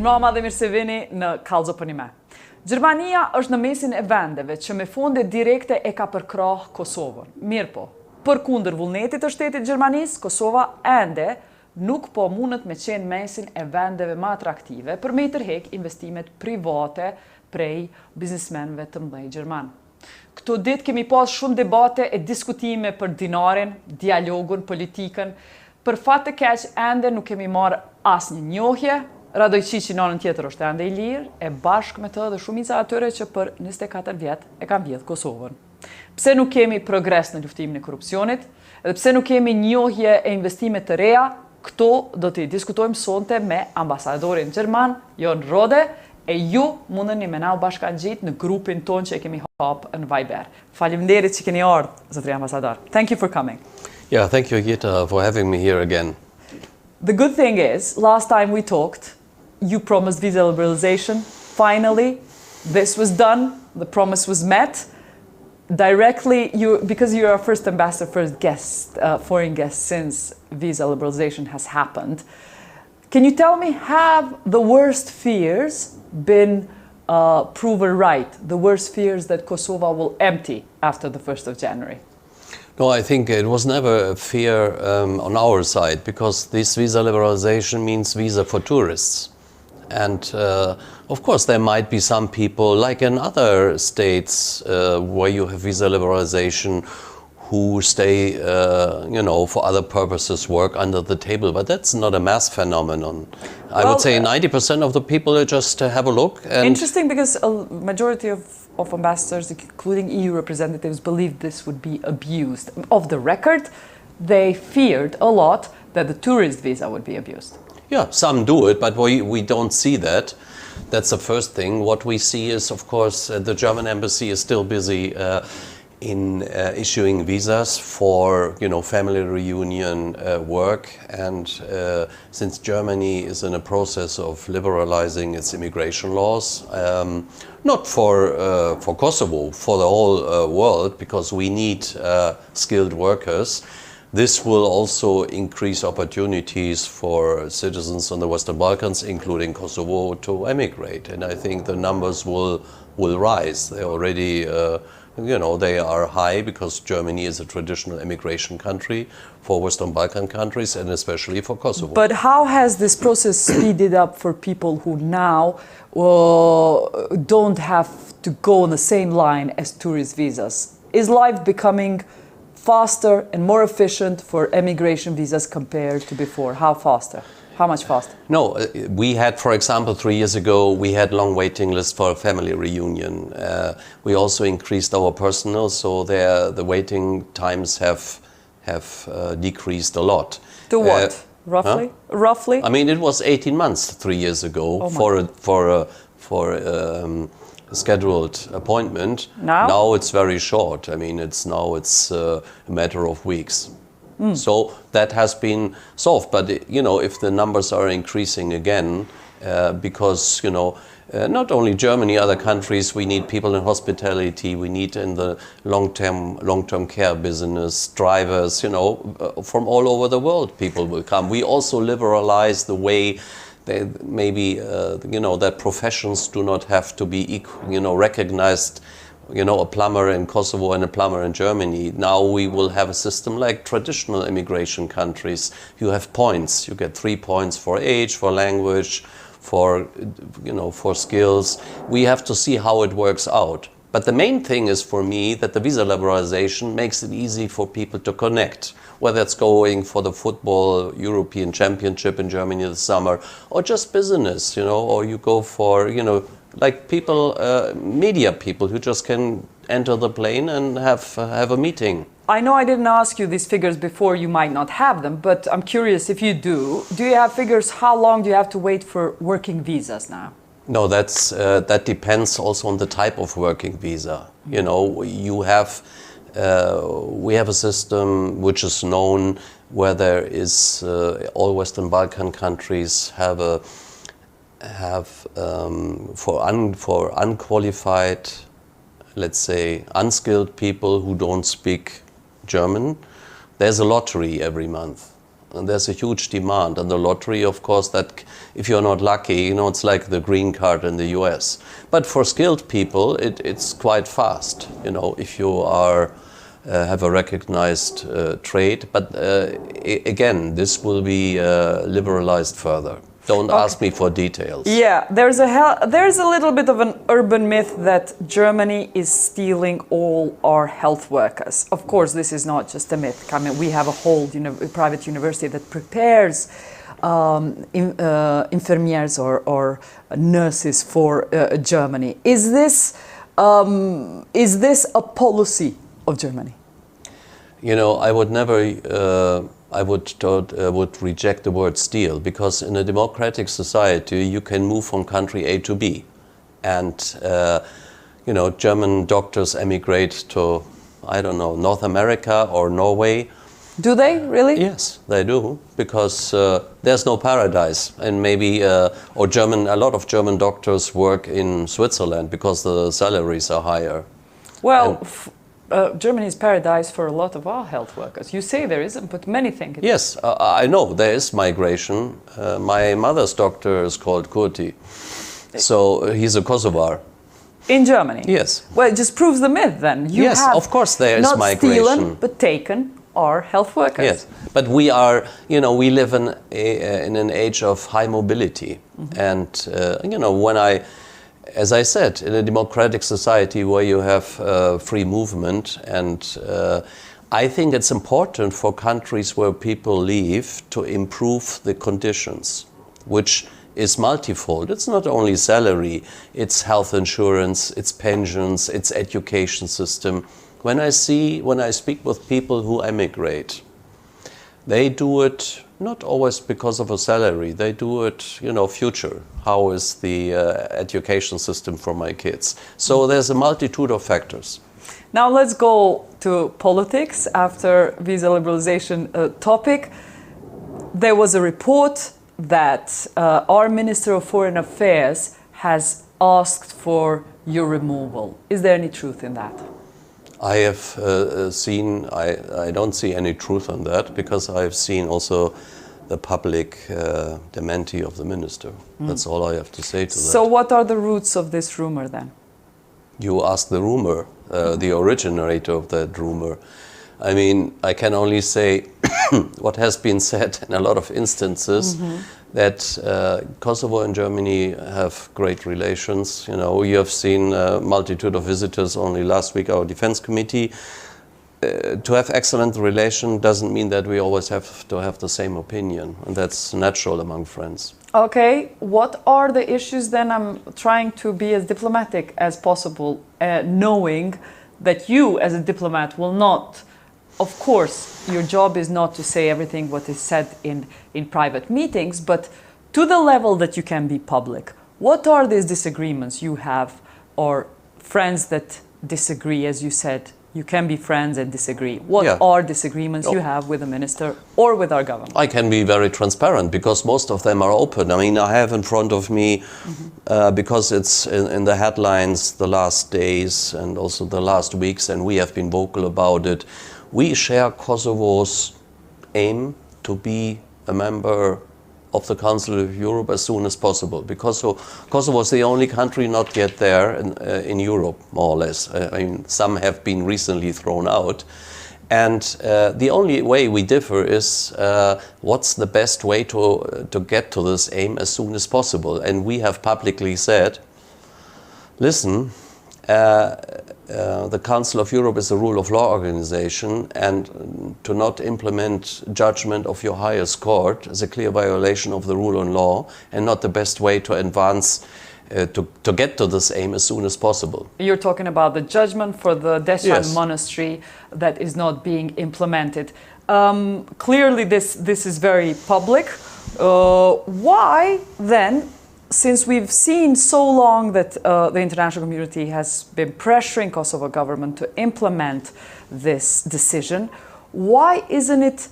Mirëmbrëma dhe mirë se vini në Kallëzo për një me. Gjermania është në mesin e vendeve që me fonde direkte e ka përkrah Kosovën. Mirë po, përkundër vullnetit të shtetit Gjermanisë, Kosova ende nuk po mundet me qenë mesin e vendeve më atraktive për me i tërhek investimet private prej biznismenve të mëdhej Gjerman. Këto ditë kemi pas shumë debate e diskutime për dinarin, dialogun, politikën. Për fat të keq, ende nuk kemi marrë asnjë njohje. Radojqiqi në anën tjetër është ende i lirë, e bashkë me të dhe shumica atyre që për 24 vjet e kanë vjedhë Kosovën. Pse nuk kemi progres në luftimin e korrupsionit, edhe pse nuk kemi njohje e investime të reja, këto do t'i diskutojmë sonte me ambasadorin gjerman, Joern Rohde, e ju mundeni me na u bashkangjit në grupin ton që e kemi hapë në Viber. Faleminderit që keni ardhur, zotëri ambasador. Thank you for coming. Yeah, thank you, Gita, for having me here again. The good thing is, last time we talked, you promised visa liberalization. Finally, this was done. The promise was met. Directly, because you're our first ambassador, first guest, foreign guest since visa liberalization has happened. Can you tell me, have the worst fears been proven right? The worst fears that Kosovo will empty after the 1st of January? No, I think it was never a fear on our side, because this visa liberalization means visa for tourists. And of course there might be some people, like in other states where you have visa liberalization, who stay, for other purposes, work under the table. But that's not a mass phenomenon. I would say 90% of the people just have a look. And interesting, because a majority of ambassadors, including EU representatives, believed this would be abused. Off the record, they feared a lot that the tourist visa would be abused. Yeah, some do it, but we don't see that. That's the first thing. What we see is, of course, the German embassy is still busy in issuing visas for, family reunion work. And since Germany is in a process of liberalizing its immigration laws, not for Kosovo, for the whole world, because we need skilled workers, this will also increase opportunities for citizens on the Western Balkans, including Kosovo, to emigrate. And I think the numbers will rise. They already, they are high, because Germany is a traditional immigration country for Western Balkan countries, and especially for Kosovo. But how has this process speeded up for people who now don't have to go on the same line as tourist visas? Is life becoming faster and more efficient for immigration visas compared to before? How faster? How much faster? No, we had, for example, 3 years ago, we had long waiting lists for a family reunion. We also increased our personnel, so the waiting times have decreased a lot. To what? Roughly? Huh? Roughly? I mean, it was 18 months 3 years ago for a scheduled appointment. Now it's very short. I mean, it's a matter of weeks. So that has been solved. But if the numbers are increasing again, because not only Germany, other countries, we need people in hospitality, we need in the long-term care business, drivers, from all over the world people will come. We also liberalize the way that professions do not have to be recognized. A plumber in Kosovo and a plumber in Germany. Now we will have a system like traditional immigration countries. You have points. You get 3 points for age, for language, for skills. We have to see how it works out. But the main thing is, for me, that the visa liberalization makes it easy for people to connect, whether it's going for the football European Championship in Germany this summer, or just business, or you go for, like people, media people who just can enter the plane and have a meeting. I know I didn't ask you these figures before, you might not have them, but I'm curious if you do. Do you have figures? How long do you have to wait for working visas now? No, that depends also on the type of working visa. We have a system which is known where there is all Western Balkan countries have for unqualified, let's say, unskilled people who don't speak German, there's a lottery every month. And there's a huge demand. And the lottery, of course, that if you're not lucky, it's like the green card in the US. But for skilled people, it's quite fast, if you have a recognized trade. But again, this will be liberalized further. Don't ask me for details. Yeah, there's a little bit of an urban myth that Germany is stealing all our health workers. Of course, this is not just a myth. I mean, we have a whole private university that prepares infirmiers or nurses for Germany. Is this a policy of Germany? I would never. I would reject the word steal, because in a democratic society you can move from country A to B, and German doctors emigrate to, I don't know, North America or Norway. Do they really? Yes, they do, because there's no paradise, and maybe a lot of German doctors work in Switzerland because the salaries are higher. Well. Germany is paradise for a lot of our health workers. You say there isn't, but many think it is. Yes, I know there is migration. My mother's doctor is called Kurti, so he's a Kosovar. In Germany? Yes. Well, it just proves the myth then. Yes, of course there is not migration. Not stolen, but taken are health workers. Yes, but we are, we live in an age of high mobility. And, as I said, in a democratic society where you have free movement, and I think it's important for countries where people live to improve the conditions, which is multifold. It's not only salary, it's health insurance, it's pensions, it's education system. When I speak with people who emigrate, they do it not always because of a salary. They do it, future. How is the education system for my kids? So there's a multitude of factors. Now let's go to politics after visa liberalization topic. There was a report that our Minister of Foreign Affairs has asked for your removal. Is there any truth in that? I have I don't see any truth on that, because I've seen also the public dementi of the minister. That's all I have to say to that. So what are the roots of this rumor then? You ask the rumor, the originator of that rumor. I mean, I can only say what has been said in a lot of instances, that Kosovo and Germany have great relations. You have seen a multitude of visitors only last week, our defense committee. To have excellent relation doesn't mean that we always have to have the same opinion, and that's natural among friends. Okay, what are the issues then? I'm trying to be as diplomatic as possible, knowing that you as a diplomat will not, of course, your job is not to say everything what is said in private meetings, but to the level that you can be public. What are these disagreements you have, or friends that disagree, as you said? You can be friends and disagree. What are disagreements you have with the minister or with our government? I can be very transparent, because most of them are open. I mean, I have in front of me, because it's in the headlines the last days and also the last weeks, and we have been vocal about it. We share Kosovo's aim to be a member of the Council of Europe as soon as possible, because Kosovo is the only country not yet there in Europe, more or less. I mean, some have been recently thrown out. And the only way we differ is what's the best way to get to this aim as soon as possible. And we have publicly said, listen, the Council of Europe is a rule of law organization, and to not implement judgment of your highest court is a clear violation of the rule of law, and not the best way to advance to get to this aim as soon as possible. You're talking about the judgment for the Dečani Monastery that is not being implemented. Clearly this is very public. Why then, since we've seen so long that the international community has been pressuring Kosovo government to implement this decision, why isn't it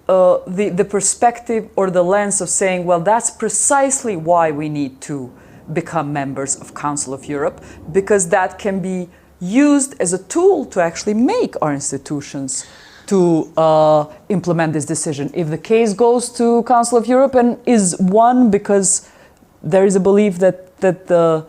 the perspective or the lens of saying, well, that's precisely why we need to become members of Council of Europe, because that can be used as a tool to actually make our institutions to implement this decision? If the case goes to Council of Europe and is won because there is a belief that the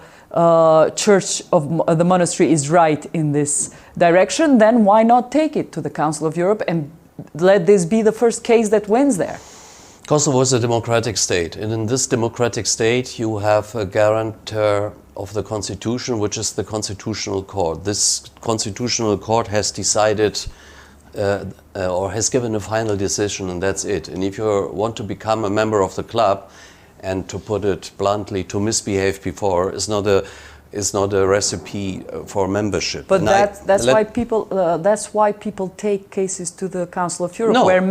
church of the monastery is right in this direction, then why not take it to the Council of Europe and let this be the first case that wins there? Kosovo is a democratic state, and in this democratic state you have a guarantor of the constitution, which is the constitutional court. This constitutional court has decided or has given a final decision, and that's it. And if you want to become a member of the club, and to put it bluntly, to misbehave before is not a recipe for membership. But that's why people take cases to the Council of Europe, No. where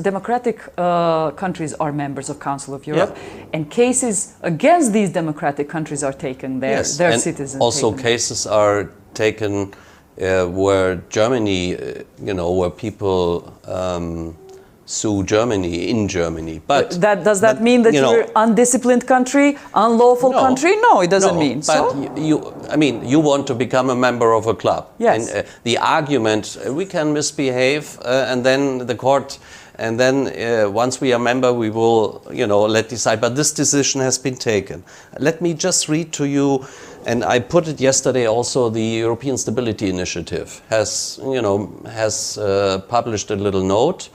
democratic countries are members of Council of Europe, and cases against these democratic countries are taken there. Yes, Their and citizens. also taken. cases are taken where Germany, where people sue Germany in Germany. But does that mean that you're an undisciplined country, unlawful country? No, it doesn't mean. But you want to become a member of a club. Yes. And the argument, we can misbehave, and then the court, and then once we are a member, we will, let decide. But this decision has been taken. Let me just read to you, and I put it yesterday also, the European Stability Initiative has published a little note.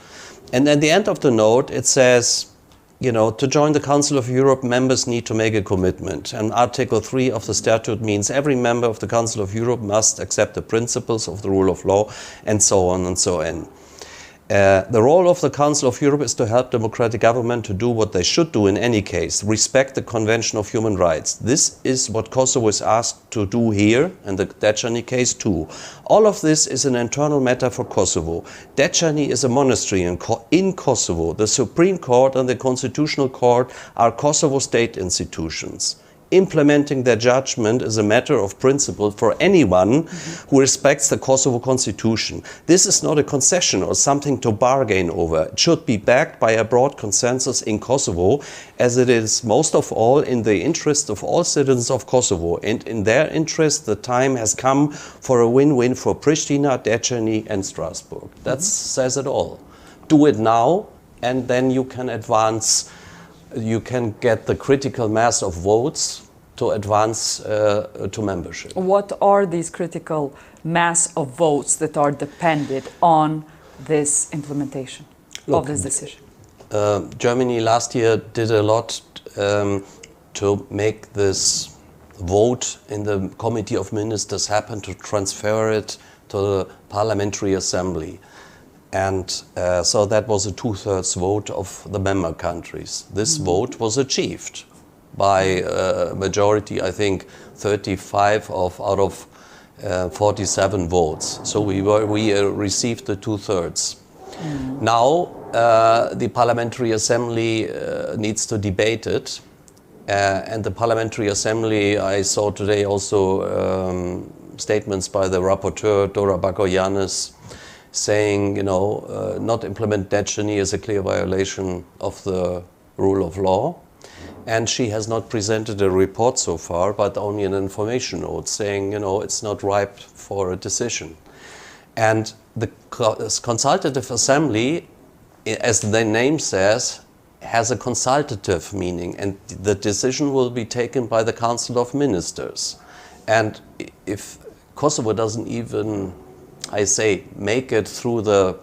And at the end of the note, it says, to join the Council of Europe, members need to make a commitment. And Article 3 of the statute means every member of the Council of Europe must accept the principles of the rule of law, and so on and so on. The role of the Council of Europe is to help democratic government to do what they should do in any case, respect the Convention of Human Rights. This is what Kosovo is asked to do here, and the Dečani case too. All of this is an internal matter for Kosovo. Dečani is a monastery in Kosovo. The Supreme Court and the Constitutional Court are Kosovo state institutions. Implementing their judgment is a matter of principle for anyone who respects the Kosovo constitution. This is not a concession or something to bargain over. It should be backed by a broad consensus in Kosovo, as it is most of all in the interest of all citizens of Kosovo. And in their interest, the time has come for a win-win for Pristina, Dečani and Strasbourg. That says it all. Do it now, and then you can advance. You can get the critical mass of votes to advance to membership. What are these critical mass of votes that are dependent on this implementation of this decision? Germany last year did a lot to make this vote in the Committee of Ministers happen, to transfer it to the Parliamentary Assembly. And so that was a 2/3 vote of the member countries. This vote was achieved by a majority, I think 35 out of 47 votes. So we received the 2/3. Now the Parliamentary Assembly needs to debate it. And the Parliamentary Assembly, I saw today also statements by the rapporteur, Dora Bakoyannis, saying, not implement Dečani is a clear violation of the rule of law. And she has not presented a report so far, but only an information note saying, it's not ripe for a decision. And the consultative assembly, as the name says, has a consultative meaning, and the decision will be taken by the Council of Ministers. And if Kosovo doesn't even, make it through the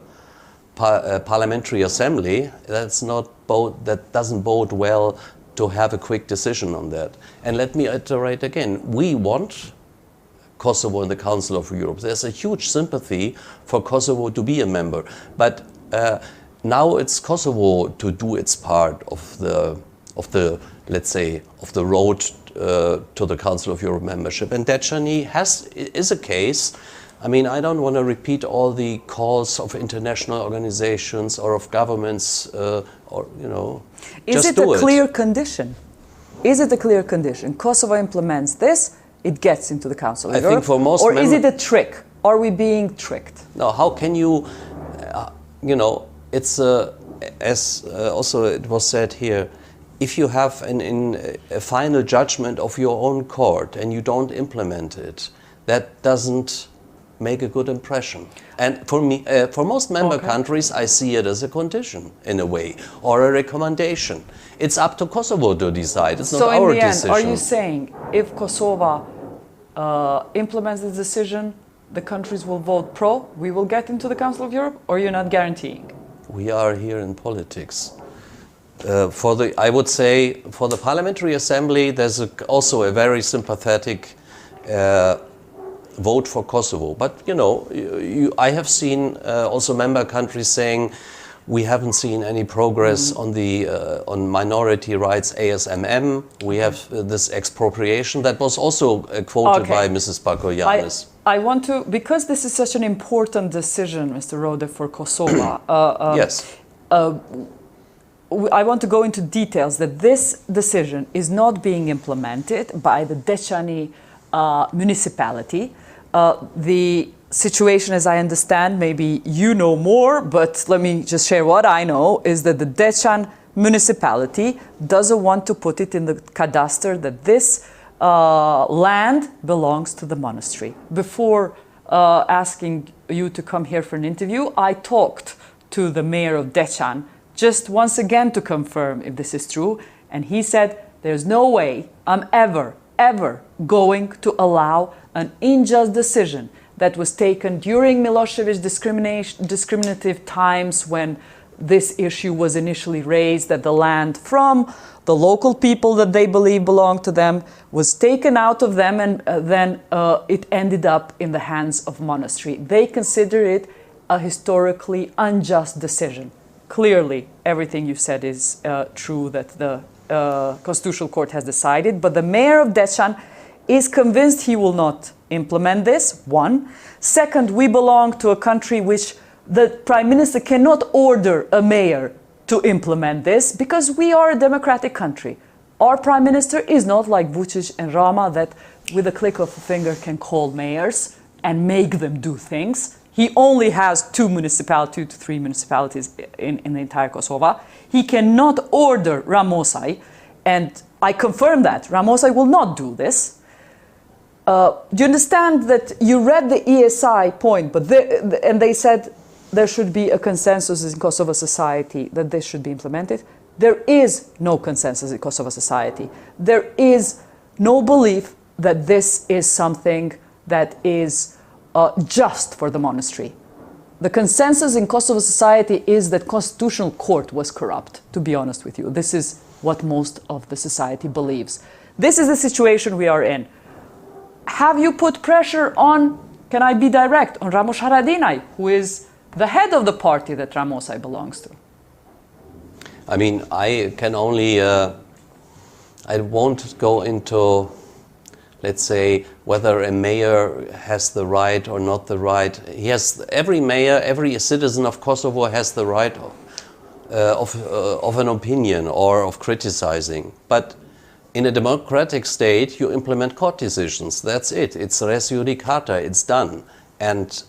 Parliamentary Assembly, that doesn't bode well to have a quick decision on that. And let me iterate again, we want Kosovo in the Council of Europe. There's a huge sympathy for Kosovo to be a member, but now it's Kosovo to do its part of the road to the Council of Europe membership. And Dečani is a case. I don't want to repeat all the calls of international organizations or of governments, Is it a clear condition? Is it a clear condition? Kosovo implements this, it gets into the Council of Europe? Think for most or is it a trick? Are we being tricked? No, how can you, it's, as also it was said here, if you have a final judgment of your own court and you don't implement it, that doesn't make a good impression. And for me, for most member countries, I see it as a condition in a way, or a recommendation. It's up to Kosovo to decide. It's not our decision. So in the end, are you saying if Kosovo implements this decision, the countries will vote pro, we will get into the Council of Europe, or you're not guaranteeing? We are here in politics. I would say for the Parliamentary Assembly, there's also a very sympathetic vote for Kosovo. But you know, I have seen also member countries saying we haven't seen any progress on the on minority rights, ASMM. We have this expropriation that was also quoted by Mrs. Bakoyannis. I want to, because this is such an important decision, Mr. Rohde, for Kosovo. Yes. I want to go into details that this decision is not being implemented by the Dečani municipality. The situation, as I understand, maybe you know more, but let me just share what I know, is that the Dečan municipality doesn't want to put it in the cadastre that this land belongs to the monastery. Before asking you to come here for an interview, I talked to the mayor of Dečan just once again to confirm if this is true, and he said there's no way I'm ever going to allow an unjust decision that was taken during Milosevic's discriminative times when this issue was initially raised, that the land from the local people that they believe belonged to them was taken out of them, and then it ended up in the hands of monastery. They consider it a historically unjust decision. Clearly, everything you said is true, that the Constitutional Court has decided, but the mayor of Dečan is convinced he will not implement this, one. Second, we belong to a country which the Prime Minister cannot order a mayor to implement this because we are a democratic country. Our Prime Minister is not like Vučić and Rama that with a click of a finger can call mayors and make them do things. He only has 2 to 3 municipalities in the entire Kosovo. He cannot order Ramosaj, and I confirm that. Ramosaj will not do this. Do you understand that you read the ESI point, but and they said there should be a consensus in Kosovo society that this should be implemented? There is no consensus in Kosovo society. There is no belief that this is something that is just for the monastery. The consensus in Kosovo society is that Constitutional Court was corrupt, to be honest with you. This is what most of the society believes. This is the situation we are in. Have you put pressure on, can I be direct, on Ramush Haradinaj, who is the head of the party that Ramosaj belongs to? I mean, I can only, I won't go into, let's say, whether a mayor has the right or not the right. Every mayor, every citizen of Kosovo has the right of an opinion or of criticizing. But in a democratic state, you implement court decisions. That's it. It's res judicata. It's done. And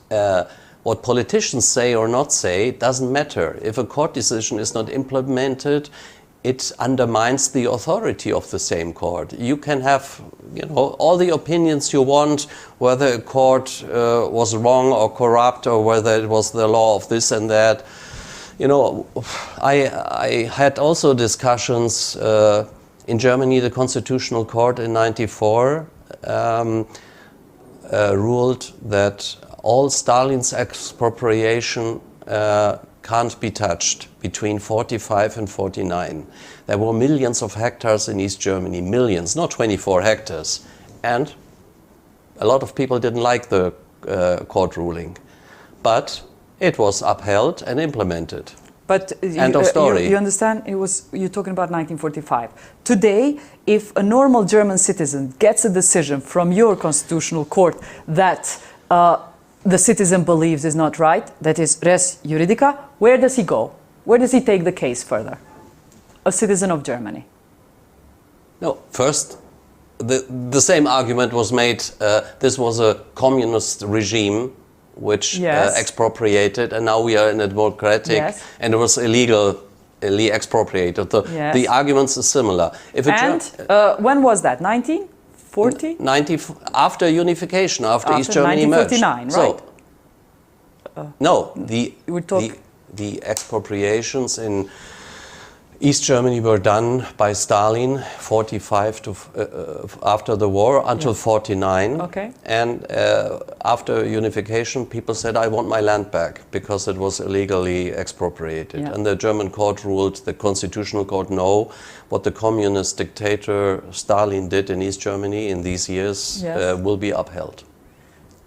what politicians say or not say doesn't matter. If a court decision is not implemented, it undermines the authority of the same court. You can have, you know, all the opinions you want, whether a court was wrong or corrupt, or whether it was the law of this and that. You know, I had also discussions in Germany. The Constitutional Court in '94 ruled that all Stalin's expropriation can't be touched between 45 and 49. There were millions of hectares in East Germany, millions, not 24 hectares. And a lot of people didn't like the court ruling. But it was upheld and implemented. But end of story. You understand? You're talking about 1945. Today, if a normal German citizen gets a decision from your Constitutional Court that the citizen believes is not right, that is res juridica, where does he go? Where does he take the case further? A citizen of Germany. No, first, the same argument was made. This was a communist regime which expropriated, and now we are in a democratic, and it was illegally expropriated. The arguments are similar. When was that? 1945? 40? After unification, after East Germany merged. 1949, right? So, no, the expropriations in East Germany were done by Stalin 45 to after the war until 49. Okay. And after unification, people said, "I want my land back," because it was illegally expropriated. Yeah. And the German court ruled, the constitutional court, no. What the communist dictator Stalin did in East Germany in these years will be upheld.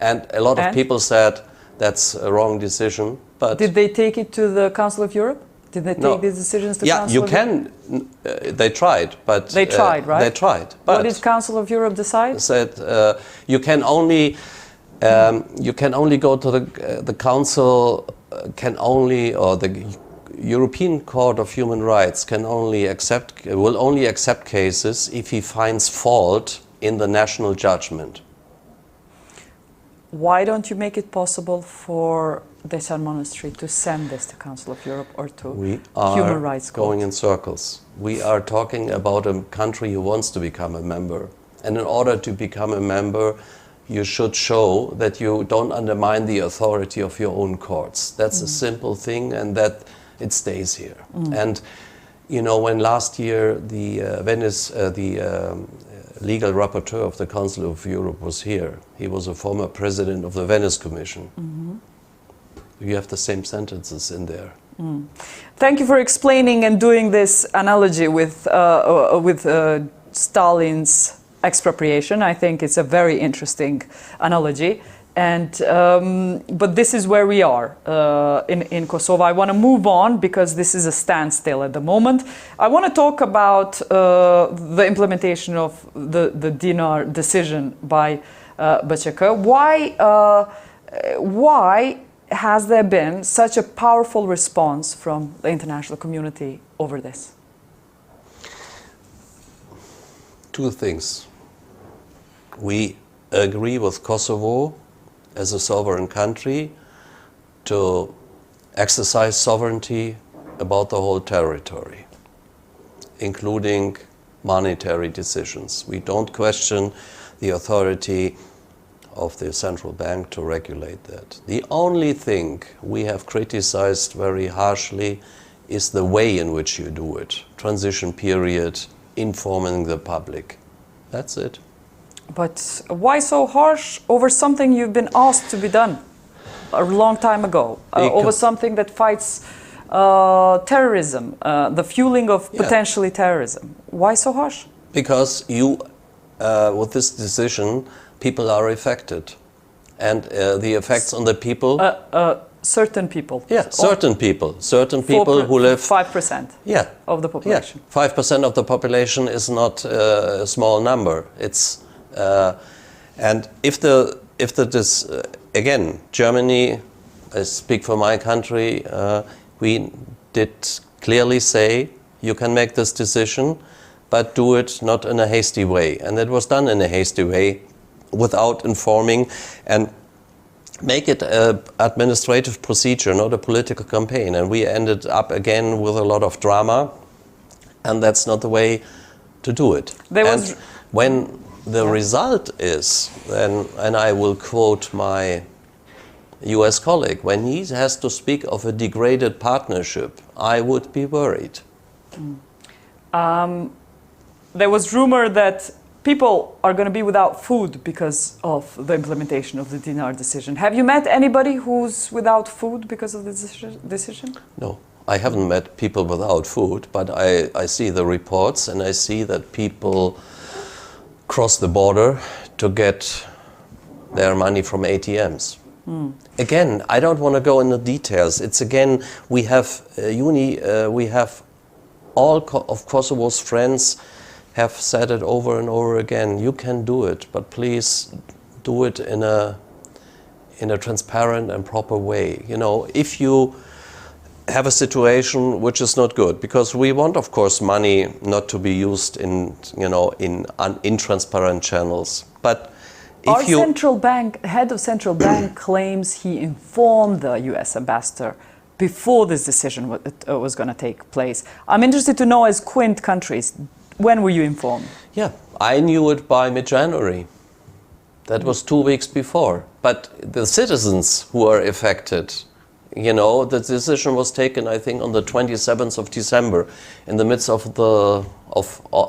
And a lot of people said that's a wrong decision. But did they take it to the Council of Europe? Did they take these decisions to Council of Europe? They tried, but they tried, right? They tried. But what did Council of Europe decide? Said you can only go to the Council or the European Court of Human Rights will only accept cases if he finds fault in the national judgment. Why don't you make it possible for Dečani Monastery to send this to Council of Europe or to Human Rights Court? Going in circles. We are talking about a country who wants to become a member. And in order to become a member, you should show that you don't undermine the authority of your own courts. That's a simple thing, and that it stays here. And you know, when last year the legal rapporteur of the Council of Europe was here, he was a former president of the Venice Commission. You have the same sentences in there. Thank you for explaining and doing this analogy with Stalin's expropriation. I think it's a very interesting analogy. And but this is where we are in Kosovo. I want to move on because this is a standstill at the moment. I want to talk about the implementation of the dinar decision by BQK. Why has there been such a powerful response from the international community over this? Two things. We agree with Kosovo as a sovereign country to exercise sovereignty about the whole territory, including monetary decisions. We don't question the authority of the central bank to regulate that. The only thing we have criticized very harshly is the way in which you do it. Transition period, informing the public. That's it. But why so harsh over something you've been asked to be done a long time ago? Over something that fights terrorism, the fueling of potentially terrorism. Why so harsh? Because with this decision, people are affected. And the effects on the people... certain people. Yeah, certain people. Certain people who live... 5%. Yeah. Of the population. Yeah. 5% of the population is not a small number. It's... and again, Germany, I speak for my country, we did clearly say you can make this decision, but do it not in a hasty way. And it was done in a hasty way without informing, and make it an administrative procedure, not a political campaign. And we ended up again with a lot of drama, and that's not the way to do it. When the result is, then, and I will quote my US colleague, when he has to speak of a degraded partnership, I would be worried. There was rumor that people are going to be without food because of the implementation of the dinar decision. Have you met anybody who's without food because of the decision? No, I haven't met people without food, but I see the reports, and I see that people cross the border to get their money from ATMs. Again, I don't want to go into details. It's again, we have all of Kosovo's friends have said it over and over again. You can do it, but please do it in a transparent and proper way. You know, if you have a situation which is not good, because we want, of course, money not to be used in intransparent channels. But if head of central bank claims he informed the U.S. ambassador before this decision was going to take place. I'm interested to know, as QUINT countries, When were you informed? Yeah, I knew it by mid-January. That was 2 weeks before. But the citizens who are affected, you know, the decision was taken, I think, on the 27th of December, in the midst of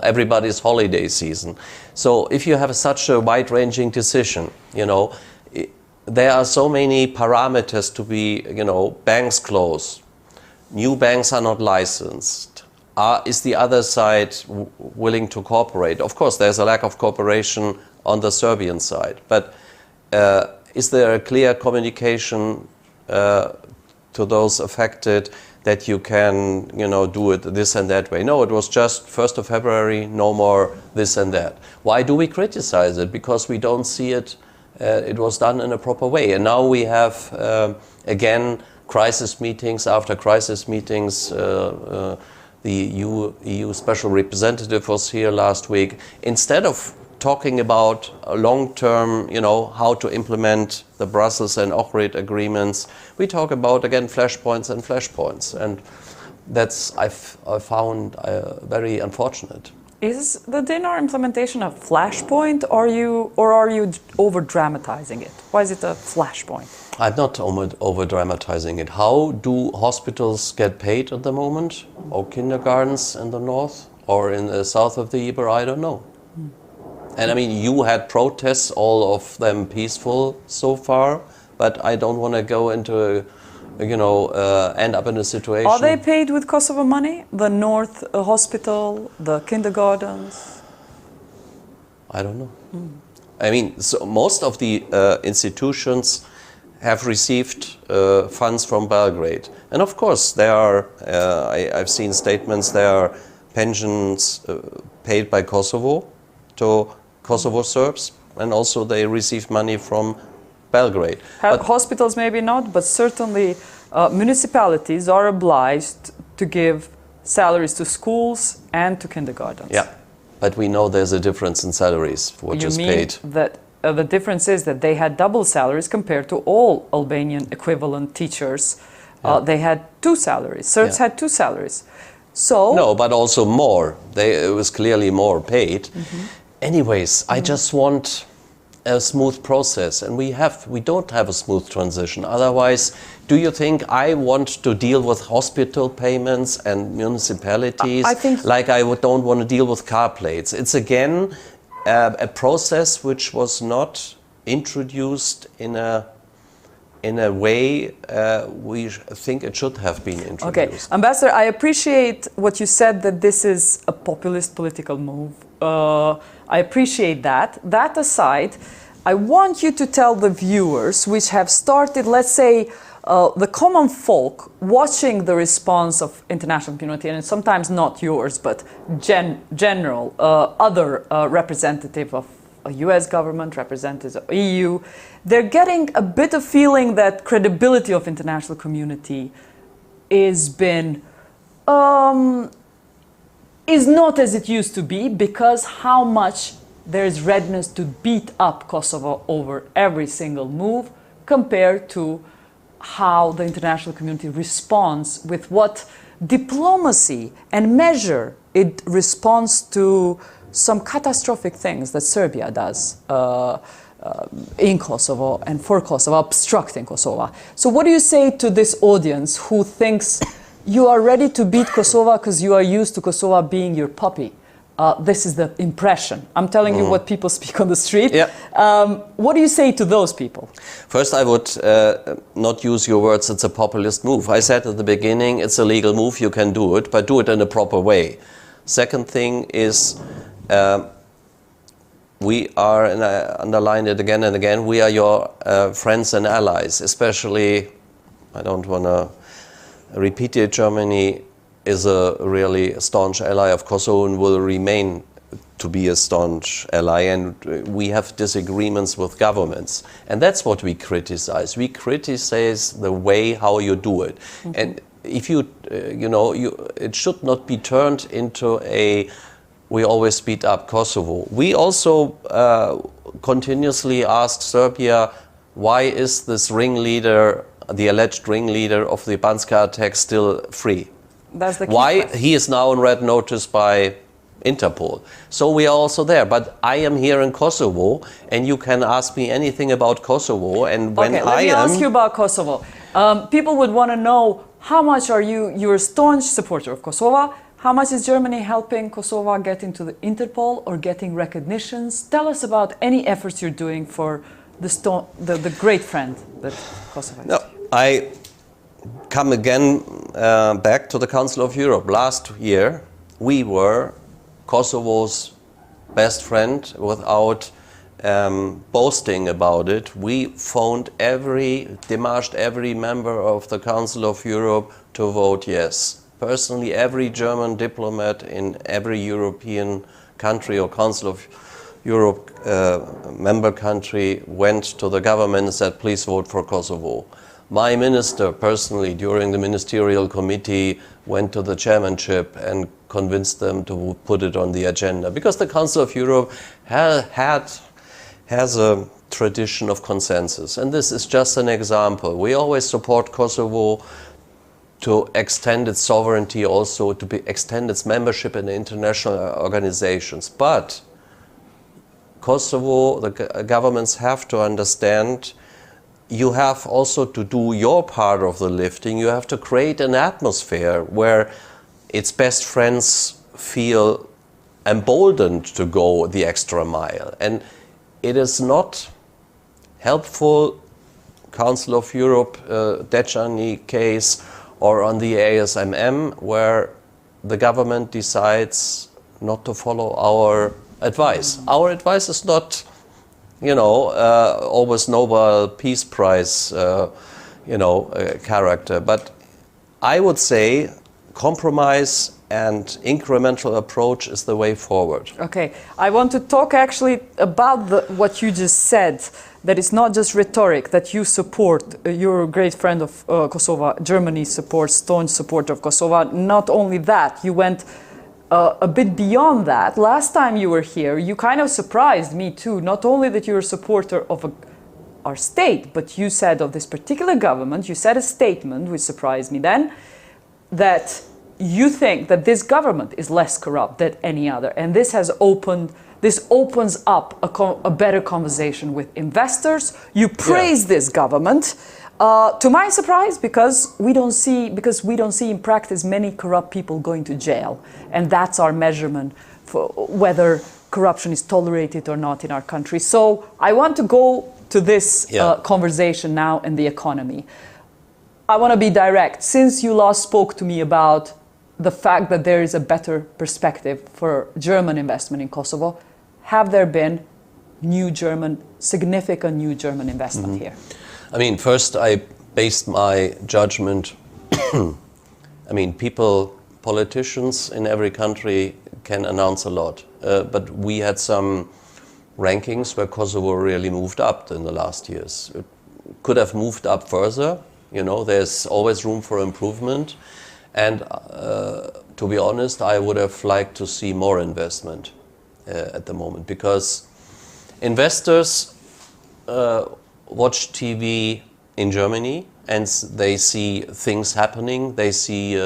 everybody's holiday season. So if you have such a wide-ranging decision, you know, there are so many parameters to be, you know, banks close, new banks are not licensed. Is the other side willing to cooperate? Of course, there's a lack of cooperation on the Serbian side, but is there a clear communication to those affected that you can, you know, do it this and that way? No, it was just 1st of February, no more this and that. Why do we criticize it? Because we don't see it, it was done in a proper way. And now we have, again, crisis meetings after crisis meetings. The EU Special Representative was here last week. Instead of talking about a long-term, you know, how to implement the Brussels and Ohrid agreements, we talk about, again, flashpoints and flashpoints. And that's, I found very unfortunate. Is the dinar implementation a flashpoint, or are you over-dramatizing it? Why is it a flashpoint? I'm not over-dramatizing it. How do hospitals get paid at the moment? Or kindergartens in the north? Or in the south of the Eber? I don't know. And I mean, you had protests, all of them peaceful so far, but I don't want to go into, you know, end up in a situation. Are they paid with Kosovo money? The North Hospital, the kindergartens? I don't know. I mean, so most of the institutions have received funds from Belgrade. And of course, there are, I've seen statements, there are pensions paid by Kosovo to Kosovo Serbs, and also they receive money from Belgrade. Hospitals maybe not, but certainly municipalities are obliged to give salaries to schools and to kindergartens. Yeah, but we know there's a difference in salaries, which is paid. You mean that the difference is that they had double salaries compared to all Albanian equivalent teachers. Yeah. They had 2 salaries. Serbs had 2 salaries. So no, but also more. It was clearly more paid. Anyways, I just want a smooth process, and we don't have a smooth transition. Otherwise, do you think I want to deal with hospital payments and municipalities like I don't want to deal with car plates? It's again a process which was not introduced in a way we think it should have been introduced. Okay, Ambassador, I appreciate what you said, that this is a populist political move. I appreciate that. That aside, I want you to tell the viewers which have started, let's say, the common folk watching the response of international community, and sometimes not yours, but general, other representative of a US government, representatives of EU, they're getting a bit of feeling that credibility of international community is not as it used to be, because how much there is readiness to beat up Kosovo over every single move compared to how the international community responds, with what diplomacy and measure it responds to some catastrophic things that Serbia does in Kosovo and for Kosovo, obstructing Kosovo. So what do you say to this audience who thinks you are ready to beat Kosovo because you are used to Kosovo being your puppy? This is the impression. I'm telling you what people speak on the street. Yeah. What do you say to those people? First, I would not use your words, it's a populist move. I said at the beginning, it's a legal move, you can do it, but do it in a proper way. Second thing is, we are, and I underline it again and again, we are your friends and allies, especially, I don't want to repeat it, Germany is a really staunch ally of Kosovo and will remain to be a staunch ally, and we have disagreements with governments, and that's what we criticize. We criticize the way how you do it, and if you, it should not be turned into we always beat up Kosovo. We also continuously ask Serbia, why is this ringleader, the alleged ringleader of the Banska attack, still free? That's the key Why question. he is now on red notice by Interpol. So we are also there. But I am here in Kosovo, and you can ask me anything about Kosovo. And when let me ask you about Kosovo. People would want to know how much you're a staunch supporter of Kosovo. How much is Germany helping Kosovo get into the Interpol or getting recognitions? Tell us about any efforts you're doing for the great friend that Kosovo is. No, I come again back to the Council of Europe. Last year, we were Kosovo's best friend without boasting about it. We demarched every member of the Council of Europe to vote yes. Personally, every German diplomat in every European country or Council of Europe member country went to the government and said, please vote for Kosovo. My minister personally, during the ministerial committee, went to the chairmanship and convinced them to put it on the agenda. Because the Council of Europe has a tradition of consensus. And this is just an example. We always support Kosovo to extend its sovereignty, also to extend its membership in international organizations. But Kosovo, the governments have to understand, you have also to do your part of the lifting. You have to create an atmosphere where its best friends feel emboldened to go the extra mile. And it is not helpful, Council of Europe, Dečani case, or on the ASMM, where the government decides not to follow our advice. Our advice is not, always Nobel Peace Prize, character. But I would say compromise and incremental approach is the way forward. Okay, I want to talk actually about what you just said, that it's not just rhetoric, that you support, you're a great friend of Kosovo, Germany supports, staunch supporter of Kosovo. Not only that, you went a bit beyond that. Last time you were here, you kind of surprised me too, not only that you're a supporter of our state, but you said of this particular government, you said a statement, which surprised me then, that you think that this government is less corrupt than any other, and this opens up a better conversation with investors. You praise this government, to my surprise, because we don't see in practice many corrupt people going to jail, and that's our measurement for whether corruption is tolerated or not in our country. So I want to go to this conversation now in the economy. I want to be direct. Since you last spoke to me about the fact that there is a better perspective for German investment in Kosovo, have there been significant new German investment here? I mean, first I based my judgment, politicians in every country can announce a lot, but we had some rankings where Kosovo really moved up in the last years. It could have moved up further, there's always room for improvement. And to be honest, I would have liked to see more investment at the moment, because investors watch TV in Germany and they see things happening. They see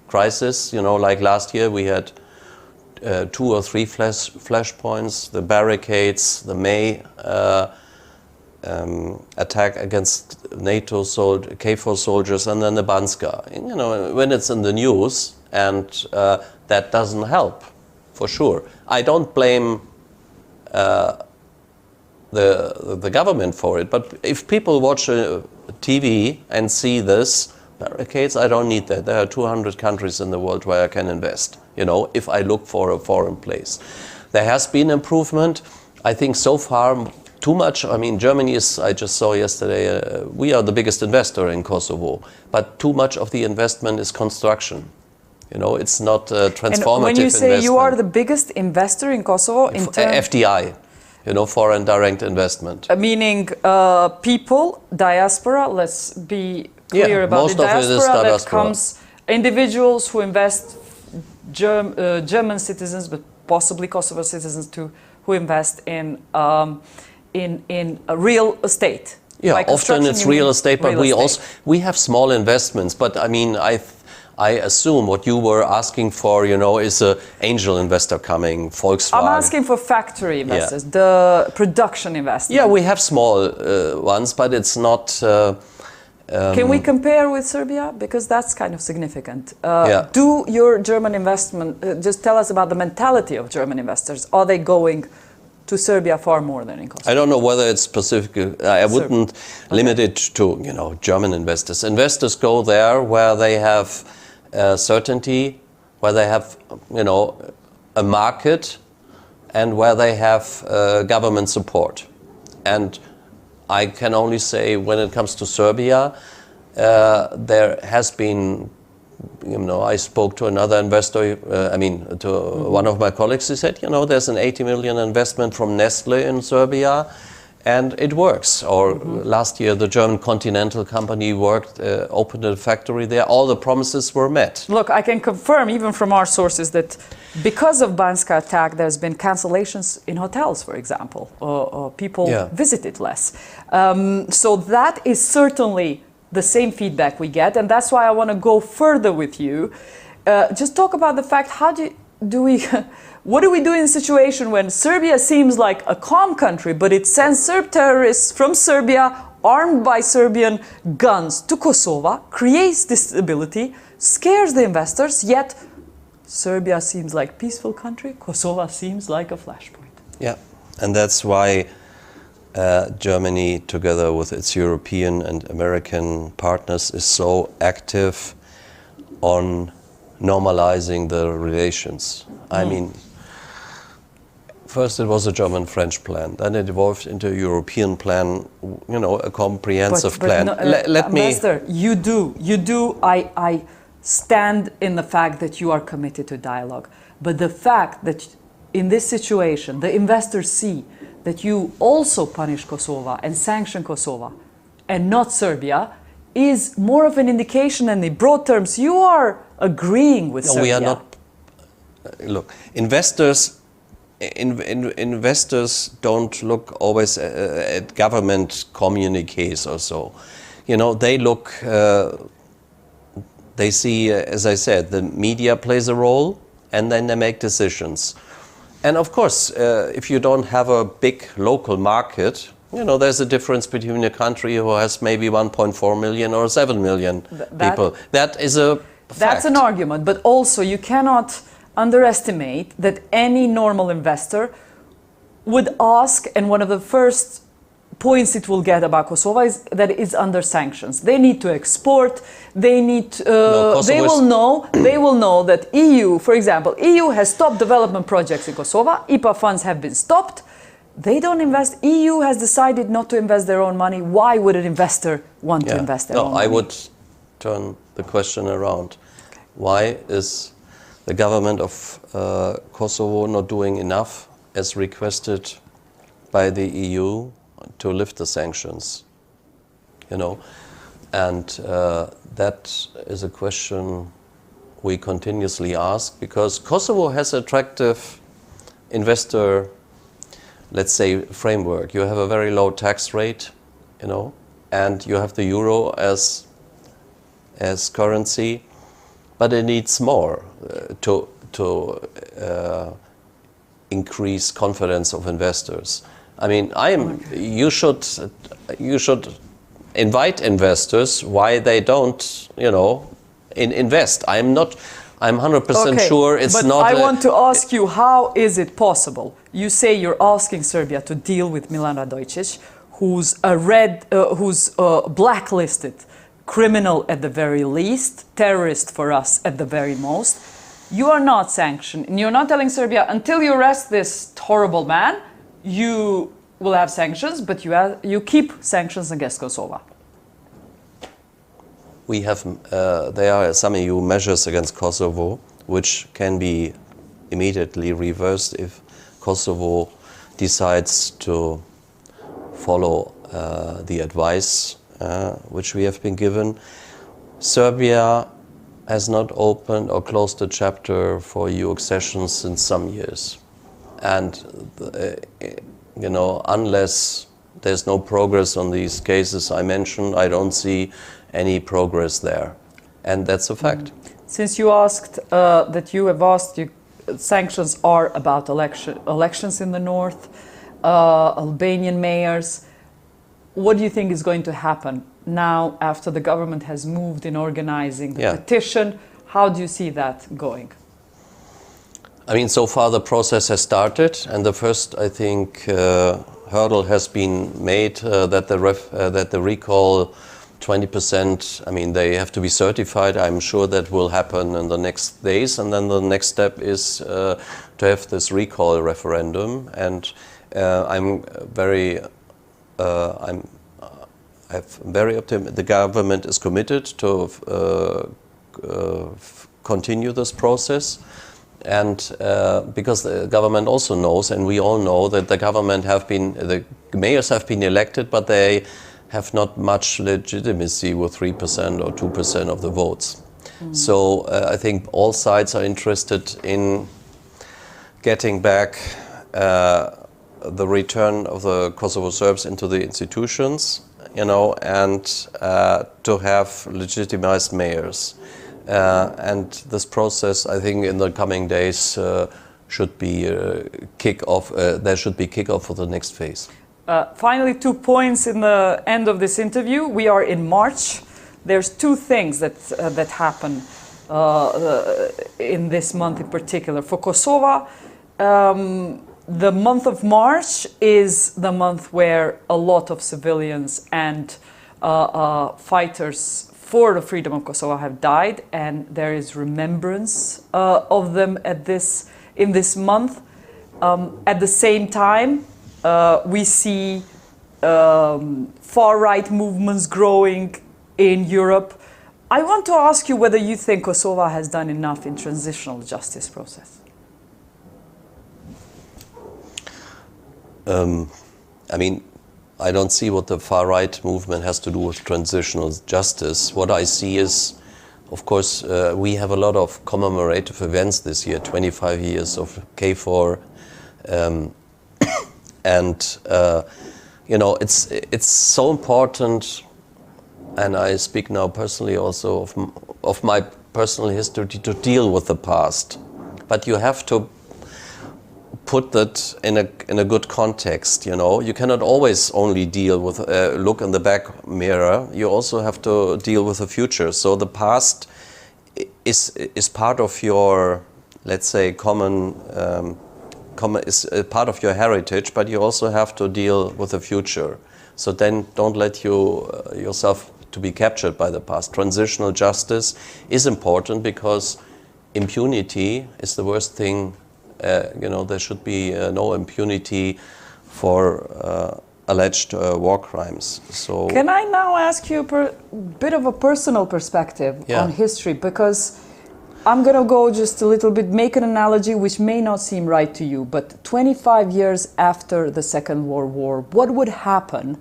crisis. Like last year we had 2 or 3 flashpoints, the barricades, the May attack against NATO KFOR soldiers, and then the Banska. When it's in the news, and that doesn't help, for sure. I don't blame the government for it, but if people watch TV and see this barricades, I don't need that. There are 200 countries in the world where I can invest, if I look for a foreign place. There has been improvement. I think so far, too much. Germany is, I just saw yesterday, we are the biggest investor in Kosovo, but too much of the investment is construction. It's not transformative investment. And when you say you are the biggest investor in Kosovo, in terms... FDI, foreign direct investment. Meaning people, diaspora, let's be clear about most the of it is diaspora, that diaspora. comes, individuals who invest, German citizens, but possibly Kosovo citizens too, who invest in real estate. Yeah, often it's real estate, but we have small investments. But I assume what you were asking for, you know, is an angel investor coming, Volkswagen. I'm asking for factory investors, the production investors. Yeah, we have small ones, but it's not... Can we compare with Serbia? Because that's kind of significant. Yeah. Do your German investment, just tell us about the mentality of German investors. Are they going to Serbia far more than in Kosovo? I don't know whether it's specific. I wouldn't limit it to, you know, German investors. Investors go there where they have certainty, where they have, you know, a market, and where they have government support. And I can only say, when it comes to Serbia, there has been, you know, I spoke to another investor, to one of my colleagues. He said, you know, there's an 80 million investment from Nestle in Serbia, and it works. Or last year, the German Continental company opened a factory there. All the promises were met. Look, I can confirm, even from our sources, that because of Banska attack, there's been cancellations in hotels, for example. People visited less. So that is certainly the same feedback we get, and that's why I want to go further with you. Just talk about the fact, what do we do in a situation when Serbia seems like a calm country, but it sends Serb terrorists from Serbia, armed by Serbian guns, to Kosovo, creates instability, scares the investors, yet Serbia seems like a peaceful country, Kosovo seems like a flashpoint. Yeah, and that's why Germany, together with its European and American partners, is so active on normalizing the relations. I mean, first it was a German-French plan, then it evolved into a European plan, you know, a comprehensive plan. No, Ambassador, you do. I stand in the fact that you are committed to dialogue. But the fact that in this situation, the investors see that you also punish Kosovo and sanction Kosovo and not Serbia is more of an indication, and in broad terms, you are agreeing with Serbia. We are not. Look, investors don't look always at government communiques or so. You know, they look, they see, as I said, the media plays a role, and then they make decisions. And of course, if you don't have a big local market, you know, there's a difference between a country who has maybe 1.4 million or 7 million people. That is a fact. That's an argument, but also you cannot underestimate that any normal investor would ask, and one of the first points it will get about Kosovo is that it is under sanctions. They need to export. They need. They will know that EU, for example, EU has stopped development projects in Kosovo. IPA funds have been stopped. They don't invest. EU has decided not to invest their own money. Why would an investor want to invest their own money? I would turn the question around. Okay. Why is the government of Kosovo not doing enough, as requested by the EU, to lift the sanctions? You know, and that is a question we continuously ask, because Kosovo has attractive investor, let's say, framework. You have a very low tax rate, you know, and you have the euro as currency, but it needs more to increase confidence of investors. I mean, you should invite investors why they don't, you know, invest. I'm 100% sure it's not. But I want to ask you, how is it possible? You say you're asking Serbia to deal with Milan Radojcic, who's a blacklisted criminal at the very least, terrorist for us at the very most. You are not sanctioned, and you're not telling Serbia, until you arrest this horrible man, you will have sanctions, but you keep sanctions against Kosovo. We have, there are some EU measures against Kosovo which can be immediately reversed if Kosovo decides to follow the advice which we have been given. Serbia has not opened or closed a chapter for EU accession since some years. And, you know, unless there's no progress on these cases I mentioned, I don't see any progress there. And that's a fact. Since you asked, sanctions are about elections in the north, Albanian mayors. What do you think is going to happen now after the government has moved in organizing the petition? How do you see that going? I mean, so far the process has started, and the first, I think, hurdle has been made that the recall 20%, I mean, they have to be certified. I'm sure that will happen in the next days. And then the next step is to have this recall referendum. And I'm very optimistic. The government is committed to continue this process. And because the government also knows, and we all know, that the mayors have been elected, but they have not much legitimacy with 3% or 2% of the votes. So I think all sides are interested in getting back the return of the Kosovo Serbs into the institutions, and to have legitimized mayors. And this process, I think, in the coming days should be kick-off. There should be kick-off for the next phase. Finally, 2 points in the end of this interview. We are in March. There's 2 things that happen in this month in particular. For Kosovo, the month of March is the month where a lot of civilians and fighters for the freedom of Kosovo have died, and there is remembrance of them in this month. At the same time, we see far-right movements growing in Europe. I want to ask you whether you think Kosovo has done enough in transitional justice process. I mean, I don't see what the far-right movement has to do with transitional justice. What I see is, of course, we have a lot of commemorative events this year, 25 years of KFOR, and it's so important, and I speak now personally also of my personal history, to deal with the past. But you have to put that in a good context. You cannot always only deal with look in the back mirror. You also have to deal with the future. So the past is part of your, let's say, is a part of your heritage, but you also have to deal with the future. So then don't let yourself to be captured by the past. Transitional justice is important because impunity is the worst thing. There should be no impunity for alleged war crimes. So can I now ask you a bit of a personal perspective on history? Because I'm going to go just a little bit, make an analogy which may not seem right to you, but 25 years after the Second World War, what would happen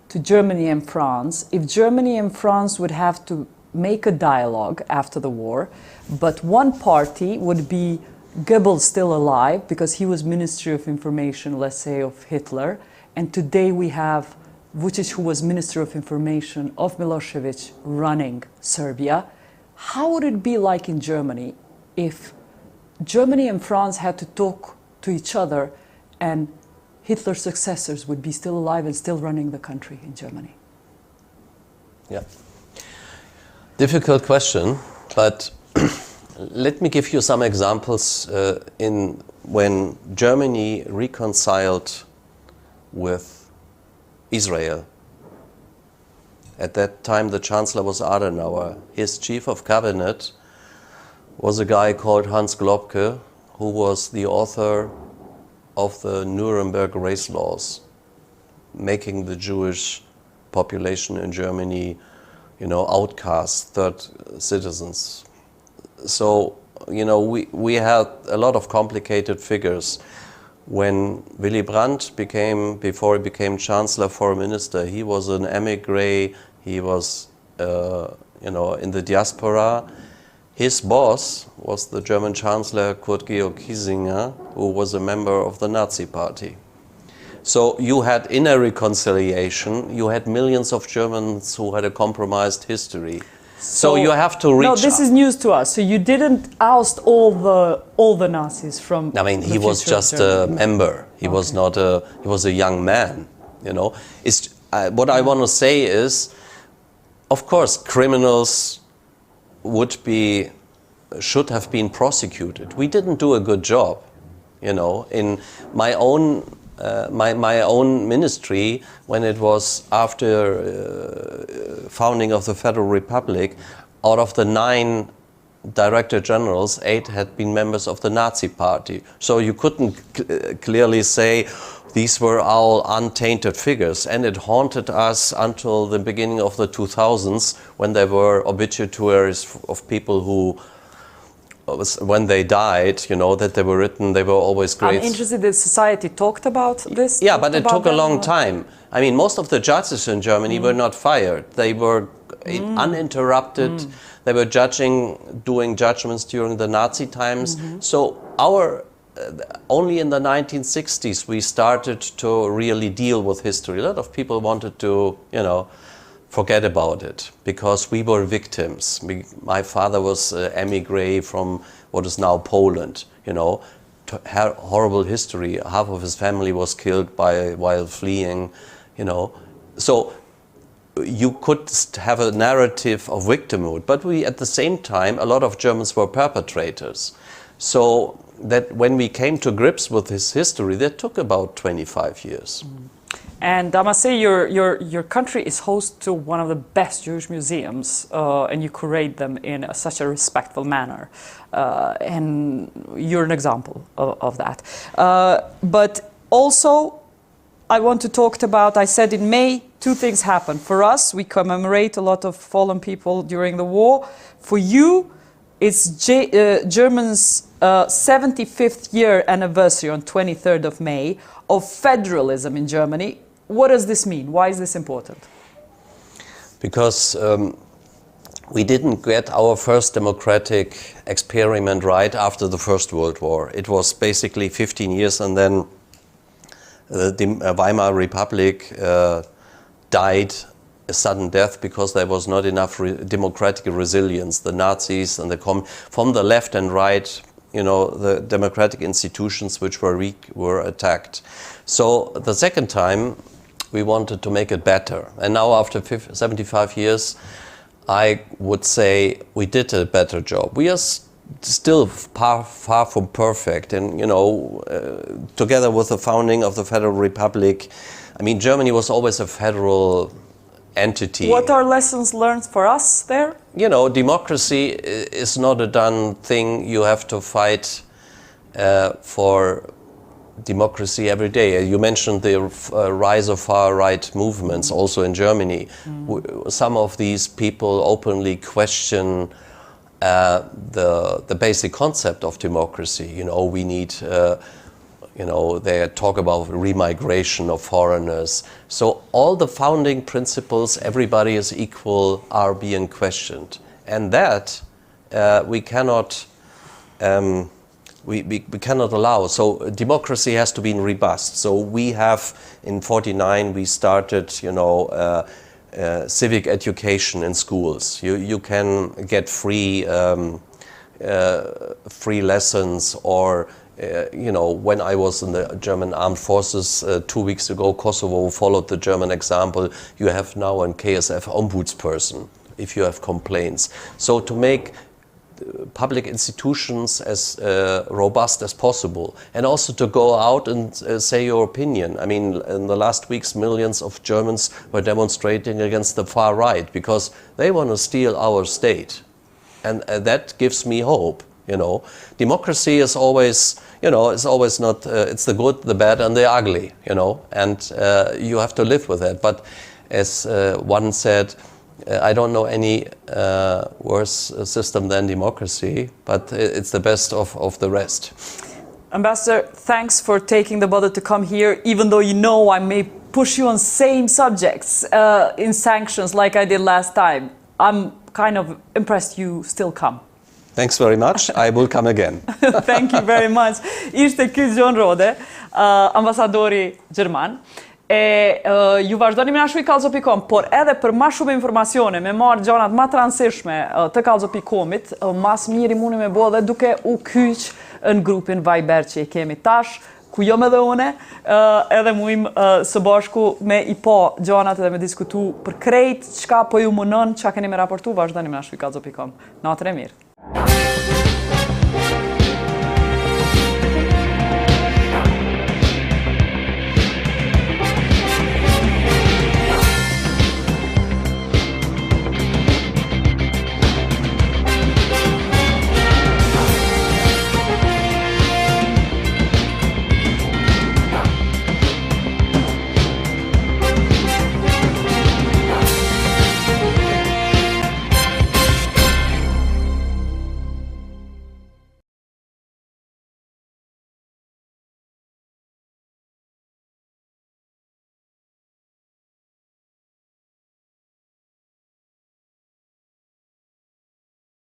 to Germany and France if Germany and France would have to make a dialogue after the war, but one party would be Goebbels still alive because he was Ministry of Information, let's say, of Hitler, and today we have Vučić, who was Minister of Information of Milosevic, running Serbia. How would it be like in Germany if Germany and France had to talk to each other and Hitler's successors would be still alive and still running the country in Germany? Yeah. Difficult question, but let me give you some examples when Germany reconciled with Israel. At that time, the Chancellor was Adenauer. His chief of cabinet was a guy called Hans Globke, who was the author of the Nuremberg race laws, making the Jewish population in Germany, outcasts, third citizens. So, we had a lot of complicated figures. When Willy Brandt before he became Chancellor, Foreign Minister, he was an emigre, he was, in the diaspora. His boss was the German Chancellor Kurt Georg Kiesinger, who was a member of the Nazi Party. So you had inner reconciliation, you had millions of Germans who had a compromised history. So you have to reach. No, this is news to us. So you didn't oust all the Nazis from. I mean, he was just a member. He was not a. He was a young man. You know. It's what I want to say is, of course, criminals should have been prosecuted. We didn't do a good job. You know, in my own my own ministry, when it was after founding of the Federal Republic, out of the 9 Director Generals, 8 had been members of the Nazi Party. So you couldn't clearly say these were all untainted figures, and it haunted us until the beginning of the 2000s, when there were obituaries of people who, when they died, you know, that they were written, they were always great. I'm interested that society talked about this? Yeah, but it took a long time. I mean, most of the judges in Germany were not fired. They were uninterrupted. They were doing judgments during the Nazi times. So only in the 1960s we started to really deal with history. A lot of people wanted to, you know, forget about it because we were victims. My father was emigre from what is now Poland, you know, horrible history. Half of his family was killed while fleeing, you know. So you could have a narrative of victimhood, but at the same time, a lot of Germans were perpetrators. So that when we came to grips with his history, that took about 25 years. And I must say, your country is host to one of the best Jewish museums, and you curate them in such a respectful manner. And you're an example of that. But also, I want to talk about, I said in May, 2 things happened. For us, we commemorate a lot of fallen people during the war. For you, it's Germany's 75th year anniversary on 23rd of May of federalism in Germany. What does this mean? Why is this important? Because we didn't get our first democratic experiment right after the First World War. It was basically 15 years, and then the Weimar Republic died a sudden death because there was not enough democratic resilience. The Nazis and from the left and right, you know, the democratic institutions which were weak were attacked. So the second time we wanted to make it better. And now after 75 years, I would say we did a better job. We are still far from perfect. And, you know, together with the founding of the Federal Republic, I mean, Germany was always a federal entity. What are lessons learned for us there? You know, democracy is not a done thing. You have to fight for democracy every day. You mentioned the rise of far-right movements also in Germany. Some of these people openly question the basic concept of democracy. You know, we need, you know, they talk about remigration of foreigners. So all the founding principles, everybody is equal, are being questioned. And that we cannot we cannot allow. So democracy has to be robust. So we have, in '49, we started, you know, civic education in schools. You can get free lessons, or you know, when I was in the German Armed Forces 2 weeks ago, Kosovo followed the German example. You have now a KSF ombudsperson if you have complaints. So to make public institutions as robust as possible, and also to go out and say your opinion. I mean, in the last weeks, millions of Germans were demonstrating against the far right because they want to steal our state, and that gives me hope. You know, democracy is always, you know, it's always not. It's the good, the bad, and the ugly. You know, and you have to live with that. But as one said, I don't know any worse system than democracy, but it's the best of the rest. Ambassador, thanks for taking the bother to come here, even though you know I may push you on same subjects in sanctions like I did last time. I'm kind of impressed you still come. Thanks very much. I will come again. Thank you very much. Ishte ky Joern Rohde, ambasadori Gjerman. Ju vazhdoni me na shuj kallzo.com, por edhe për ma shumë informacione, me marrë gjanat ma të rëndësishme të kallzo.com-it, mas miri muni me bo dhe duke u kyq në grupin Viber që i kemi tash, ku jom edhe une, edhe mujmë së bashku me i po gjanat edhe me diskutu për krejt, qka po ju munën, qa keni me raportu, vazhdoni me na shuj kallzo.com. Natër e mirë.